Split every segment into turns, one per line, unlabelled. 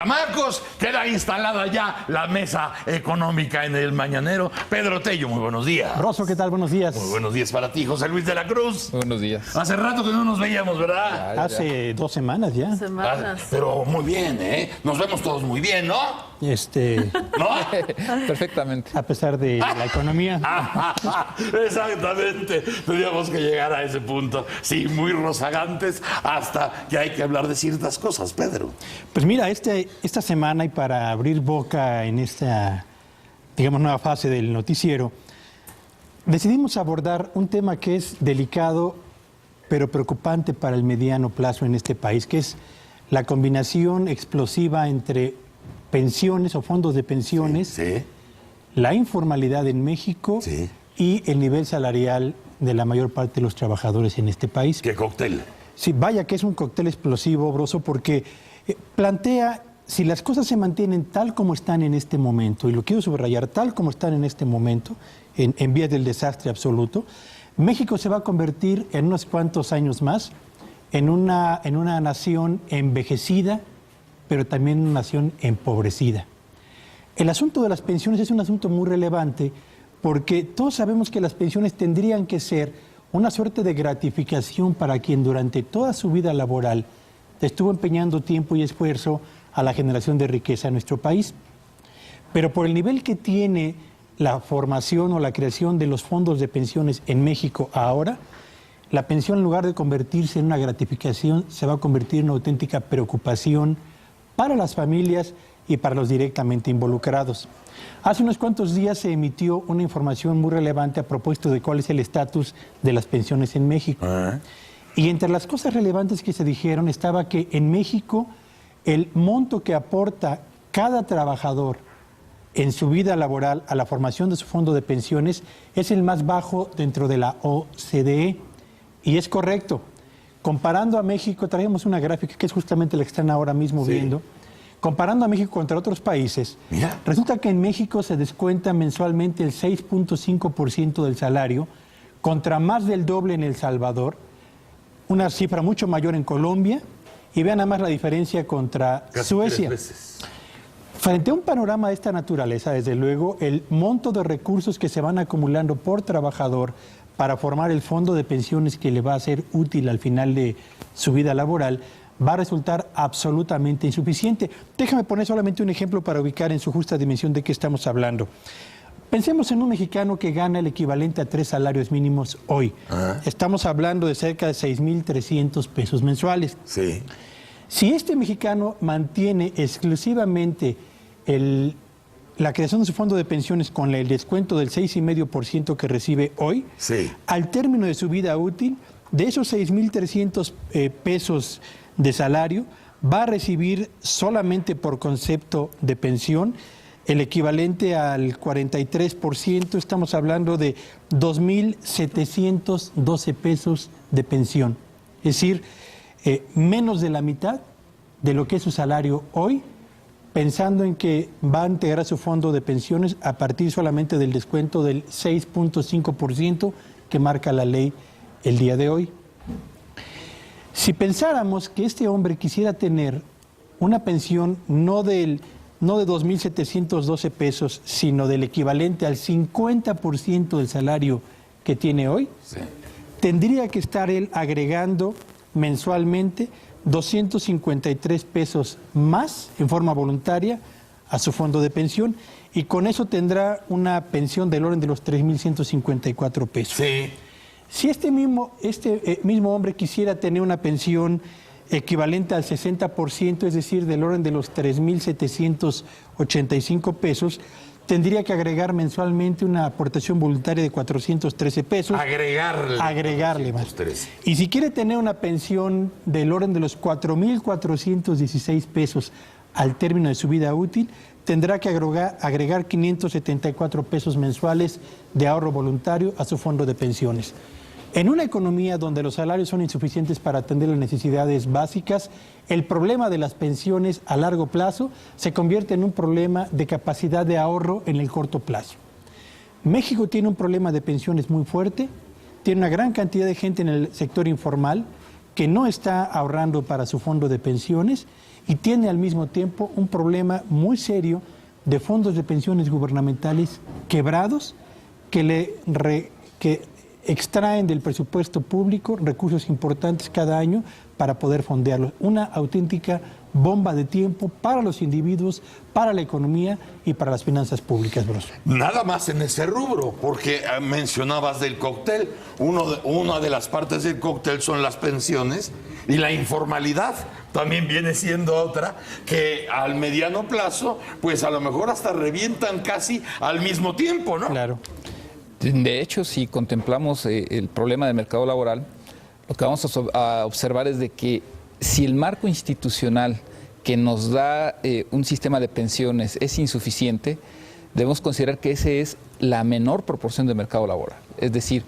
chamacos, queda instalada ya la mesa económica en el Mañanero. Pedro Tello, muy buenos días.
Rosso, ¿qué tal? Buenos días.
Muy buenos días para ti, José Luis de la Cruz.
Muy buenos días.
Hace rato que no nos veíamos, ¿verdad?
Hace 2 semanas ya.
Pero muy bien, ¿eh? Nos vemos todos muy bien, ¿no? ¿No?
Perfectamente.
A pesar de la economía.
Exactamente. Teníamos que llegar a ese punto. Sí, muy rozagantes, hasta que hay que hablar de ciertas cosas, Pedro.
Pues mira, esta semana, y para abrir boca en esta, digamos, nueva fase del noticiero, decidimos abordar un tema que es delicado, pero preocupante para el mediano plazo en este país, que es la combinación explosiva entre pensiones o fondos de pensiones,
Sí.
la informalidad en México
Sí.
y el nivel salarial de la mayor parte de los trabajadores en este país.
¿Qué cóctel?
Sí, vaya que es un cóctel explosivo, Broso, porque plantea, si las cosas se mantienen tal como están en este momento, y lo quiero subrayar, tal como están en este momento, en vías del desastre absoluto, México se va a convertir en unos cuantos años más en una nación envejecida, pero también una nación empobrecida. El asunto de las pensiones es un asunto muy relevante porque todos sabemos que las pensiones tendrían que ser una suerte de gratificación para quien durante toda su vida laboral estuvo empeñando tiempo y esfuerzo a la generación de riqueza en nuestro país. Pero por el nivel que tiene la formación o la creación de los fondos de pensiones en México ahora, la pensión, en lugar de convertirse en una gratificación, se va a convertir en una auténtica preocupación para las familias y para los directamente involucrados. Hace unos cuantos días se emitió una información muy relevante a propósito de cuál es el estatus de las pensiones en México. Y entre las cosas relevantes que se dijeron estaba que en México el monto que aporta cada trabajador en su vida laboral a la formación de su fondo de pensiones es el más bajo dentro de la OCDE. Y es correcto. Comparando a México, traemos una gráfica que es justamente la que están ahora mismo viendo. Comparando a México contra otros países, resulta que en México se descuenta mensualmente el 6.5% del salario, contra más del doble en El Salvador, una cifra mucho mayor en Colombia, y vean nada más la diferencia contra Suecia. Frente a un panorama de esta naturaleza, desde luego, el monto de recursos que se van acumulando por trabajador para formar el fondo de pensiones que le va a ser útil al final de su vida laboral, va a resultar absolutamente insuficiente. Déjame poner solamente un ejemplo para ubicar en su justa dimensión de qué estamos hablando. Pensemos en un mexicano que gana el equivalente a 3 salarios mínimos hoy. Estamos hablando de cerca de 6,300 pesos mensuales.
Sí.
Si este mexicano mantiene exclusivamente la creación de su fondo de pensiones con el descuento del 6,5% que recibe hoy, al término de su vida útil, de esos 6,300 pesos de salario, va a recibir solamente por concepto de pensión el equivalente al 43%, estamos hablando de 2,712 pesos de pensión. Es decir, menos de la mitad de lo que es su salario hoy, pensando en que va a integrar su fondo de pensiones a partir solamente del descuento del 6.5% que marca la ley el día de hoy. Si pensáramos que este hombre quisiera tener una pensión no de 2,712 pesos, sino del equivalente al 50% del salario que tiene hoy, tendría que estar él agregando mensualmente 253 pesos más en forma voluntaria a su fondo de pensión, y con eso tendrá una pensión del orden de los 3,154 pesos. Si este mismo hombre quisiera tener una pensión equivalente al 60%, es decir, del orden de los 3,785 pesos, tendría que agregar mensualmente una aportación voluntaria de 413 pesos. Agregarle más. Y si quiere tener una pensión del orden de los 4,416 pesos al término de su vida útil, tendrá que agregar 574 pesos mensuales de ahorro voluntario a su fondo de pensiones. En una economía donde los salarios son insuficientes para atender las necesidades básicas, el problema de las pensiones a largo plazo se convierte en un problema de capacidad de ahorro en el corto plazo. México tiene un problema de pensiones muy fuerte, tiene una gran cantidad de gente en el sector informal que no está ahorrando para su fondo de pensiones, y tiene al mismo tiempo un problema muy serio de fondos de pensiones gubernamentales quebrados que extraen del presupuesto público recursos importantes cada año para poder fondearlos. Una auténtica bomba de tiempo para los individuos, para la economía y para las finanzas públicas, Broso.
Nada más en ese rubro, porque mencionabas del cóctel. Una de las partes del cóctel son las pensiones y la informalidad también viene siendo otra que al mediano plazo, pues a lo mejor hasta revientan casi al mismo tiempo, ¿no?
Claro.
De hecho, si contemplamos el problema del mercado laboral, lo que vamos a observar es de que si el marco institucional que nos da un sistema de pensiones es insuficiente, debemos considerar que esa es la menor proporción del mercado laboral. Es decir,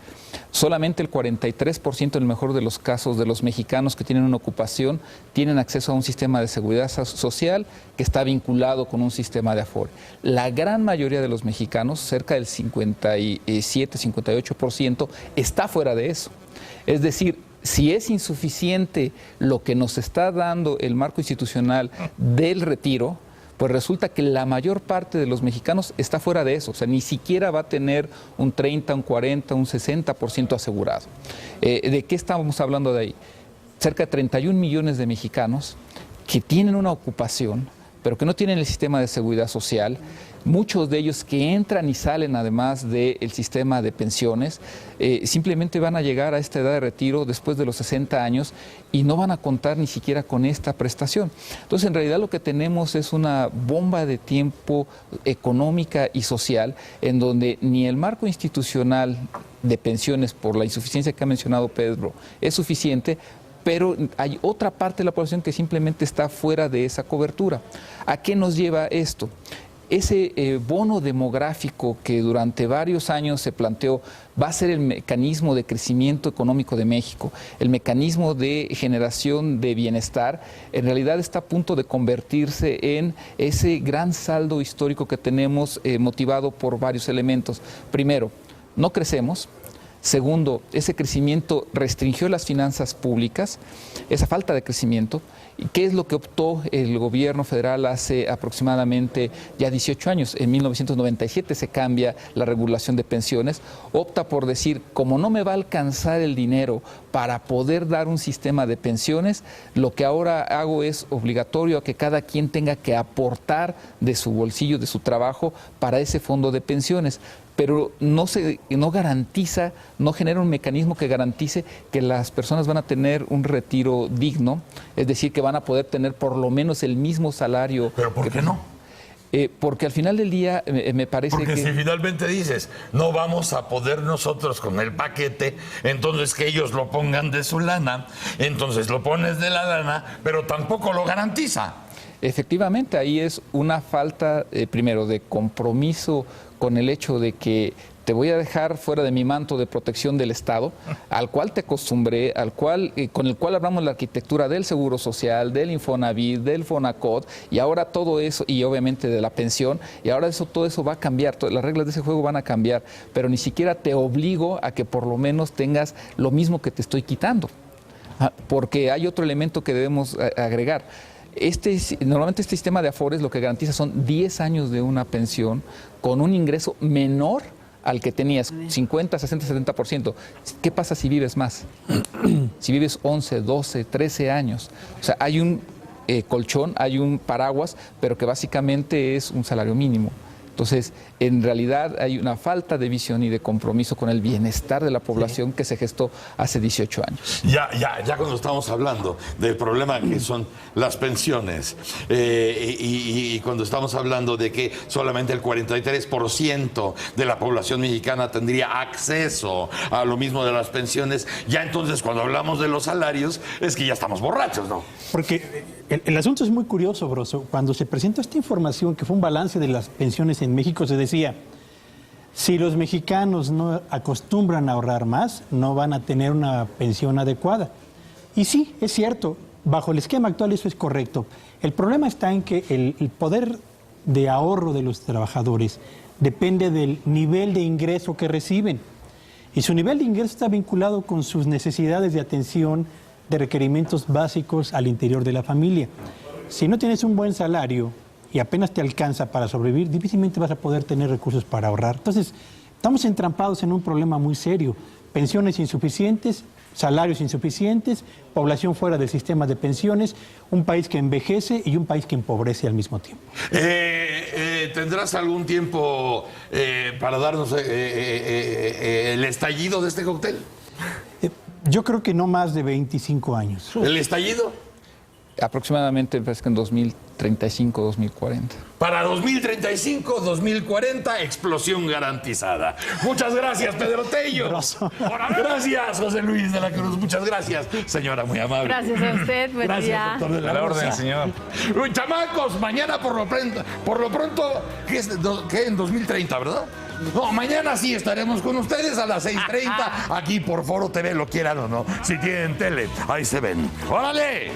solamente el 43% en el mejor de los casos de los mexicanos que tienen una ocupación tienen acceso a un sistema de seguridad social que está vinculado con un sistema de Afore. La gran mayoría de los mexicanos, cerca del 57-58%, está fuera de eso. Es decir, si es insuficiente lo que nos está dando el marco institucional del retiro, pues resulta que la mayor parte de los mexicanos está fuera de eso, o sea, ni siquiera va a tener un 30, un 40, un 60% asegurado. ¿De qué estamos hablando de ahí? Cerca de 31 millones de mexicanos que tienen una ocupación, pero que no tienen el sistema de seguridad social, muchos de ellos que entran y salen además del sistema de pensiones, simplemente van a llegar a esta edad de retiro después de los 60 años y no van a contar ni siquiera con esta prestación. Entonces, en realidad lo que tenemos es una bomba de tiempo económica y social en donde ni el marco institucional de pensiones, por la insuficiencia que ha mencionado Pedro, es suficiente, pero hay otra parte de la población que simplemente está fuera de esa cobertura. ¿A qué nos lleva esto? Ese bono demográfico que durante varios años se planteó va a ser el mecanismo de crecimiento económico de México, el mecanismo de generación de bienestar, en realidad está a punto de convertirse en ese gran saldo histórico que tenemos motivado por varios elementos. Primero, no crecemos. Segundo, ese crecimiento restringió las finanzas públicas, esa falta de crecimiento. ¿Qué es lo que optó el gobierno federal hace aproximadamente ya 18 años? En 1997 se cambia la regulación de pensiones, opta por decir, como no me va a alcanzar el dinero para poder dar un sistema de pensiones, lo que ahora hago es obligatorio a que cada quien tenga que aportar de su bolsillo, de su trabajo, para ese fondo de pensiones. Pero no garantiza, no genera un mecanismo que garantice que las personas van a tener un retiro digno, es decir, que van a poder tener por lo menos el mismo salario.
¿Pero por qué no?
Porque al final del día me parece
Porque
que...
si finalmente dices, no vamos a poder nosotros con el paquete, entonces que ellos lo pongan de su lana, entonces lo pones de la lana, pero tampoco lo garantiza.
Efectivamente, ahí es una falta, primero, de compromiso con el hecho de que te voy a dejar fuera de mi manto de protección del Estado, al cual te acostumbré, con el cual hablamos la arquitectura del Seguro Social, del Infonavit, del Fonacot, y ahora todo eso, y obviamente de la pensión, y ahora todo eso va a cambiar, las reglas de ese juego van a cambiar, pero ni siquiera te obligo a que por lo menos tengas lo mismo que te estoy quitando, porque hay otro elemento que debemos agregar. Normalmente este sistema de Afores lo que garantiza son 10 años de una pensión con un ingreso menor al que tenías, 50, 60, 70%. ¿Qué pasa si vives más? Si vives 11, 12, 13 años. O sea, hay un colchón, hay un paraguas, pero que básicamente es un salario mínimo. Entonces, en realidad hay una falta de visión y de compromiso con el bienestar de la población que se gestó hace 18 años.
Ya cuando estamos hablando del problema que son las pensiones y cuando estamos hablando de que solamente el 43% de la población mexicana tendría acceso a lo mismo de las pensiones, ya entonces cuando hablamos de los salarios es que ya estamos borrachos, ¿no?
Porque el asunto es muy curioso, Broso. Cuando se presentó esta información, que fue un balance de las pensiones en México, se decía, si los mexicanos no acostumbran a ahorrar más, no van a tener una pensión adecuada. Y sí, es cierto, bajo el esquema actual eso es correcto. El problema está en que el poder de ahorro de los trabajadores depende del nivel de ingreso que reciben. Y su nivel de ingreso está vinculado con sus necesidades de atención, de requerimientos básicos al interior de la familia. Si no tienes un buen salario y apenas te alcanza para sobrevivir, difícilmente vas a poder tener recursos para ahorrar. Entonces, estamos entrampados en un problema muy serio. Pensiones insuficientes, salarios insuficientes, población fuera del sistema de pensiones, un país que envejece y un país que empobrece al mismo tiempo.
¿Tendrás algún tiempo para darnos el estallido de este cóctel?
Yo creo que no más de 25 años.
¿El estallido?
Aproximadamente, parece que en 2035, 2040.
Para 2035, 2040, explosión garantizada. Muchas gracias, Pedro Tello. Gracias, José Luis de la Cruz. Muchas gracias, señora, muy amable.
Gracias a usted, buen
Gracias,
día.
doctor de la
A la orden,
Rosa.
señor.
Uy, chamacos, mañana por lo pronto, ¿qué en 2030, verdad? No, mañana sí estaremos con ustedes a las 6:30 aquí por Foro TV, lo quieran o no. Si tienen tele, ahí se ven. ¡Órale!